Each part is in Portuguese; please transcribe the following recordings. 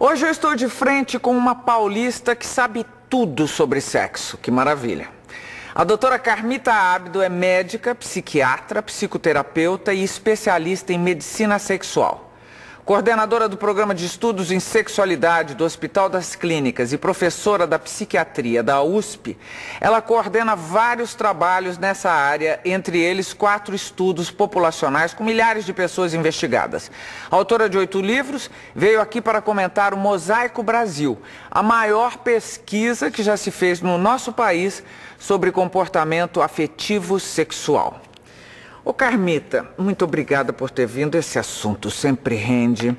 Hoje eu estou de frente com uma paulista que sabe tudo sobre sexo. Que maravilha. A doutora Carmita Ábido é médica, psiquiatra, psicoterapeuta e especialista em medicina sexual. Coordenadora do Programa de Estudos em Sexualidade do Hospital das Clínicas e professora da Psiquiatria da USP, ela coordena vários trabalhos nessa área, entre eles 4 estudos populacionais com milhares de pessoas investigadas. Autora de 8 livros, veio aqui para comentar o Mosaico Brasil, a maior pesquisa que já se fez no nosso país sobre comportamento afetivo sexual. Ô Carmita, muito obrigada por ter vindo, esse assunto sempre rende.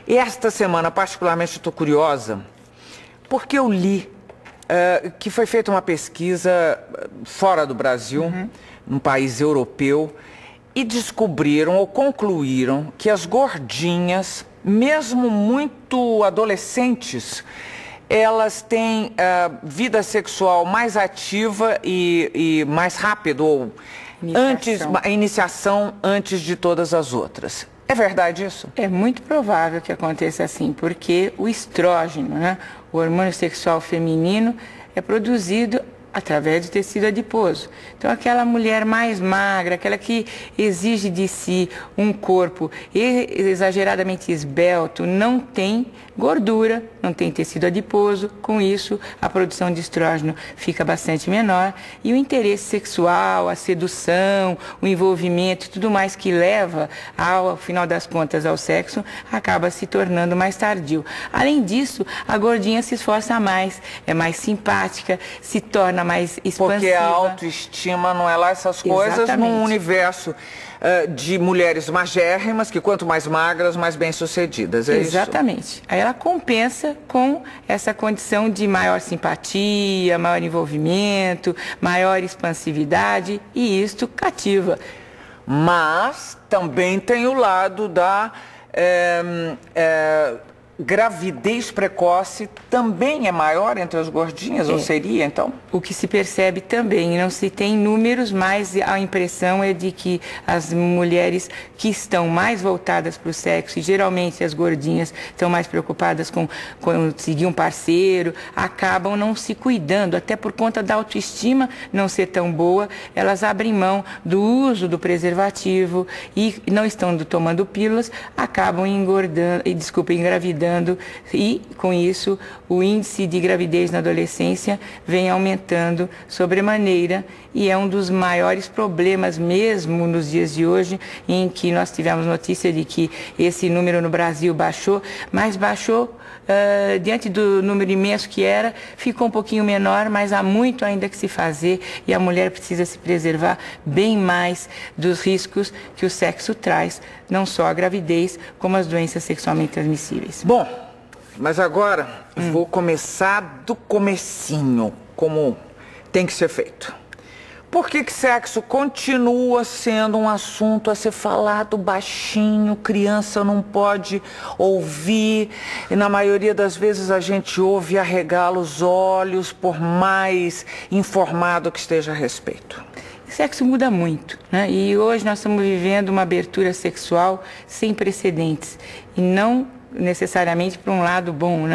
E esta semana, particularmente, estou curiosa, porque eu li que foi feita uma pesquisa fora do Brasil, num país europeu, e descobriram ou concluíram que as gordinhas, mesmo muito adolescentes, elas têm vida sexual mais ativa e mais rápido, ou iniciação antes de todas as outras. É verdade isso? É muito provável que aconteça assim, porque o estrógeno, o hormônio sexual feminino, é produzido através do tecido adiposo. Então, aquela mulher mais magra, aquela que exige de si um corpo exageradamente esbelto, não tem gordura, não tem tecido adiposo. Com isso, a produção de estrógeno fica bastante menor e o interesse sexual, a sedução, o envolvimento e tudo mais que leva, ao final das contas, ao sexo, acaba se tornando mais tardio. Além disso, a gordinha se esforça mais, é mais simpática, se torna mais expansiva. Porque a autoestima não é lá essas coisas. Exatamente. Num universo de mulheres magérrimas, que quanto mais magras, mais bem-sucedidas, é isso? Exatamente. Aí ela compensa com essa condição de maior simpatia, maior envolvimento, maior expansividade, e isto cativa. Mas também tem o lado da gravidez precoce, também é maior entre as gordinhas, ou seria, então? O que se percebe também, não se tem números, mas a impressão é de que as mulheres que estão mais voltadas para o sexo, e geralmente as gordinhas estão mais preocupadas com conseguir um parceiro, acabam não se cuidando, até por conta da autoestima não ser tão boa, elas abrem mão do uso do preservativo e não estão tomando pílulas, acabam engravidando, e com isso o índice de gravidez na adolescência vem aumentando sobremaneira e é um dos maiores problemas mesmo nos dias de hoje, em que nós tivemos notícia de que esse número no Brasil baixou, mas baixou diante do número imenso que era, ficou um pouquinho menor, mas há muito ainda que se fazer e a mulher precisa se preservar bem mais dos riscos que o sexo traz, não só a gravidez, como as doenças sexualmente transmissíveis. Bom, mas agora vou começar do comecinho, como tem que ser feito. Por que sexo continua sendo um assunto a ser falado baixinho, criança não pode ouvir, e na maioria das vezes a gente ouve e arregala os olhos, por mais informado que esteja a respeito? O sexo muda muito, e hoje nós estamos vivendo uma abertura sexual sem precedentes, e não necessariamente para um lado bom,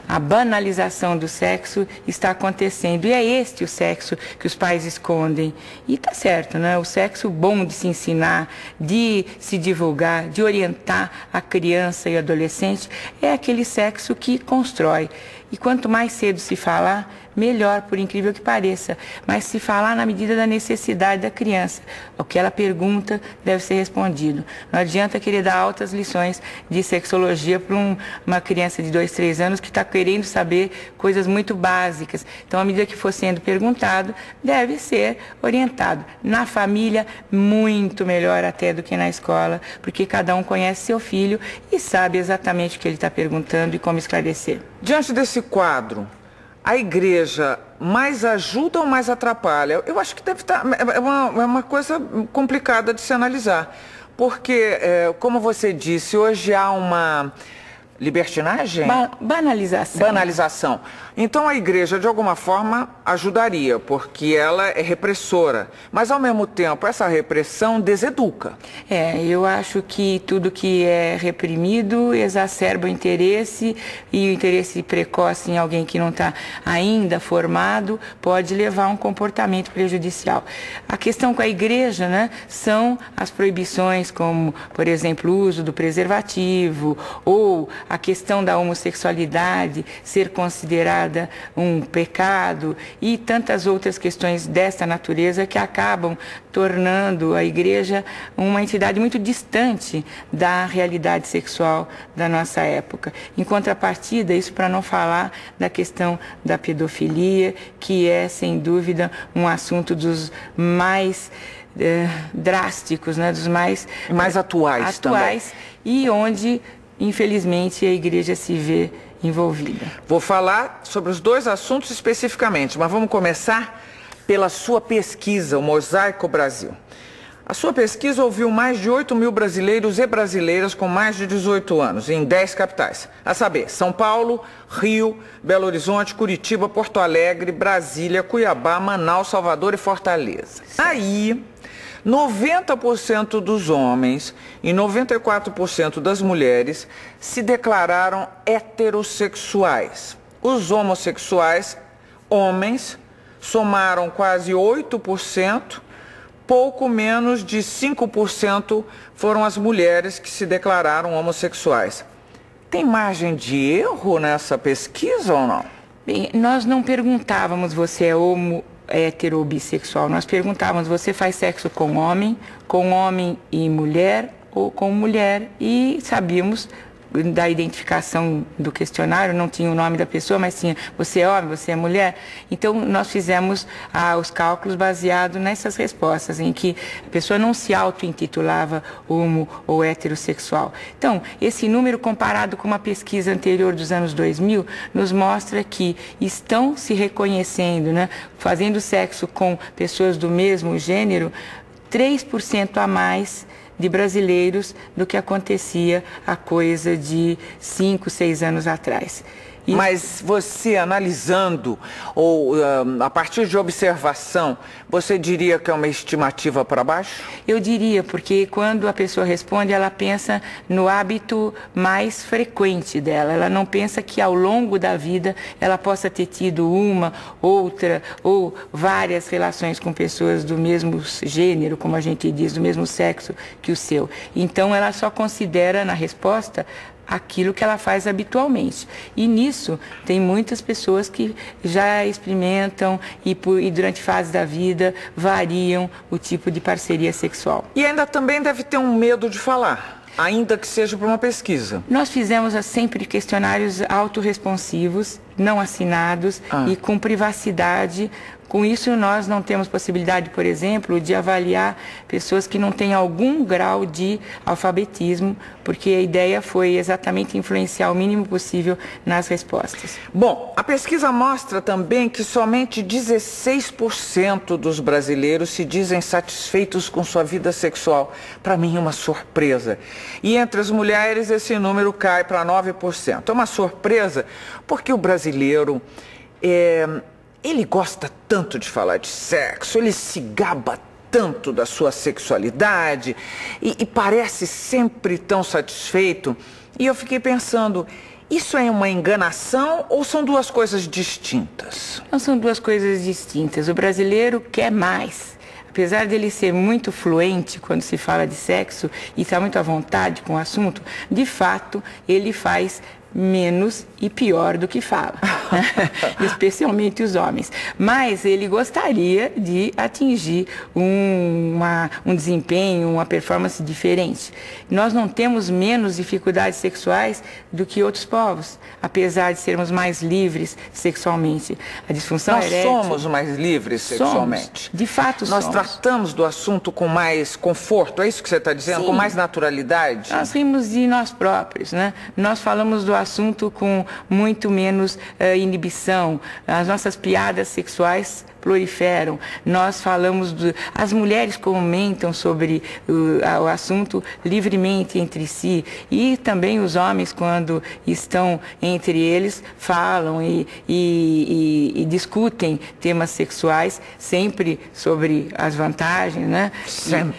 A banalização do sexo está acontecendo e é este o sexo que os pais escondem. E tá certo, O sexo bom de se ensinar, de se divulgar, de orientar a criança e adolescente é aquele sexo que constrói. E quanto mais cedo se falar, melhor, por incrível que pareça. Mas se falar na medida da necessidade da criança. O que ela pergunta deve ser respondido. Não adianta querer dar altas lições de sexologia para uma criança de 2, 3 anos que está querendo saber coisas muito básicas. Então, à medida que for sendo perguntado, deve ser orientado. Na família, muito melhor até do que na escola, porque cada um conhece seu filho e sabe exatamente o que ele está perguntando e como esclarecer. Diante desse quadro, a igreja mais ajuda ou mais atrapalha? Eu acho que deve estar... É uma coisa complicada de se analisar. Porque, como você disse, hoje há uma Libertinagem? Banalização. Banalização. Então a igreja, de alguma forma, ajudaria, porque ela é repressora. Mas, ao mesmo tempo, essa repressão deseduca. Eu acho que tudo que é reprimido exacerba o interesse, e o interesse precoce em alguém que não está ainda formado pode levar a um comportamento prejudicial. A questão com a igreja, né, são as proibições, como, por exemplo, o uso do preservativo, ou a questão da homossexualidade ser considerada um pecado, e tantas outras questões dessa natureza que acabam tornando a igreja uma entidade muito distante da realidade sexual da nossa época. Em contrapartida, isso para não falar da questão da pedofilia, que é, sem dúvida, um assunto dos mais drásticos, né, dos mais atuais também. E onde, infelizmente, a igreja se vê envolvida. Vou falar sobre os dois assuntos especificamente, mas vamos começar pela sua pesquisa, o Mosaico Brasil. A sua pesquisa ouviu mais de 8.000 brasileiros e brasileiras com mais de 18 anos, em 10 capitais, a saber, São Paulo, Rio, Belo Horizonte, Curitiba, Porto Alegre, Brasília, Cuiabá, Manaus, Salvador e Fortaleza. Aí, 90% dos homens e 94% das mulheres se declararam heterossexuais. Os homossexuais, homens, somaram quase 8%, pouco menos de 5% foram as mulheres que se declararam homossexuais. Tem margem de erro nessa pesquisa ou não? Bem, nós não perguntávamos você é hétero ou bissexual. Nós perguntávamos, você faz sexo com homem e mulher, ou com mulher, e sabíamos da identificação do questionário, não tinha o nome da pessoa, mas tinha você é homem, você é mulher. Então nós fizemos os cálculos baseados nessas respostas, em que a pessoa não se auto-intitulava homo ou heterossexual. Então, esse número comparado com uma pesquisa anterior dos anos 2000, nos mostra que estão se reconhecendo, né, fazendo sexo com pessoas do mesmo gênero, 3% a mais de brasileiros do que acontecia há coisa de 5, 6 anos atrás. Mas você analisando, ou a partir de observação, você diria que é uma estimativa para baixo? Eu diria, porque quando a pessoa responde, ela pensa no hábito mais frequente dela. Ela não pensa que ao longo da vida ela possa ter tido uma, outra ou várias relações com pessoas do mesmo gênero, como a gente diz, do mesmo sexo que o seu. Então ela só considera na resposta aquilo que ela faz habitualmente. E nisso tem muitas pessoas que já experimentam e durante fases da vida variam o tipo de parceria sexual. E ainda também deve ter um medo de falar, ainda que seja para uma pesquisa. Nós fizemos sempre questionários autorresponsivos, não assinados e com privacidade. Com isso, nós não temos possibilidade, por exemplo, de avaliar pessoas que não têm algum grau de alfabetismo, porque a ideia foi exatamente influenciar o mínimo possível nas respostas. Bom, a pesquisa mostra também que somente 16% dos brasileiros se dizem satisfeitos com sua vida sexual. Para mim é uma surpresa. E entre as mulheres esse número cai para 9%. É uma surpresa porque o brasileiro ele gosta tanto de falar de sexo, ele se gaba tanto da sua sexualidade e parece sempre tão satisfeito. E eu fiquei pensando, isso é uma enganação ou são duas coisas distintas? Não são duas coisas distintas. O brasileiro quer mais. Apesar dele ser muito fluente quando se fala de sexo e estar muito à vontade com o assunto, de fato, ele faz menos e pior do que fala, especialmente os homens. Mas ele gostaria de atingir um desempenho, uma performance diferente. Nós não temos menos dificuldades sexuais do que outros povos, apesar de sermos mais livres sexualmente. A disfunção erétil... Nós somos mais livres sexualmente. Somos, de fato Nós somos. tratamos do assunto com mais conforto, é isso que você está dizendo? Sim. Com mais naturalidade? Nós rimos de nós próprios, né? Nós falamos do assunto com muito menos inibição, as nossas piadas sexuais proliferam. Nós falamos, as mulheres comentam sobre o assunto livremente entre si, e também os homens, quando estão entre eles, falam e discutem temas sexuais, sempre sobre as vantagens, né?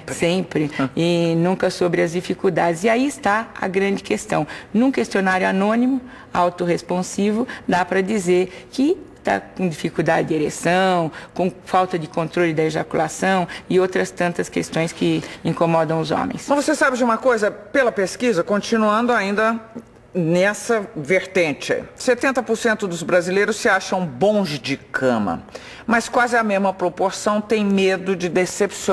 Sempre. E nunca sobre as dificuldades. E aí está a grande questão. Num questionário anônimo, autorresponsivo, dá para dizer que está com dificuldade de ereção, com falta de controle da ejaculação e outras tantas questões que incomodam os homens. Mas você sabe de uma coisa? Pela pesquisa, continuando ainda nessa vertente, 70% dos brasileiros se acham bons de cama, mas quase a mesma proporção tem medo de decepcionar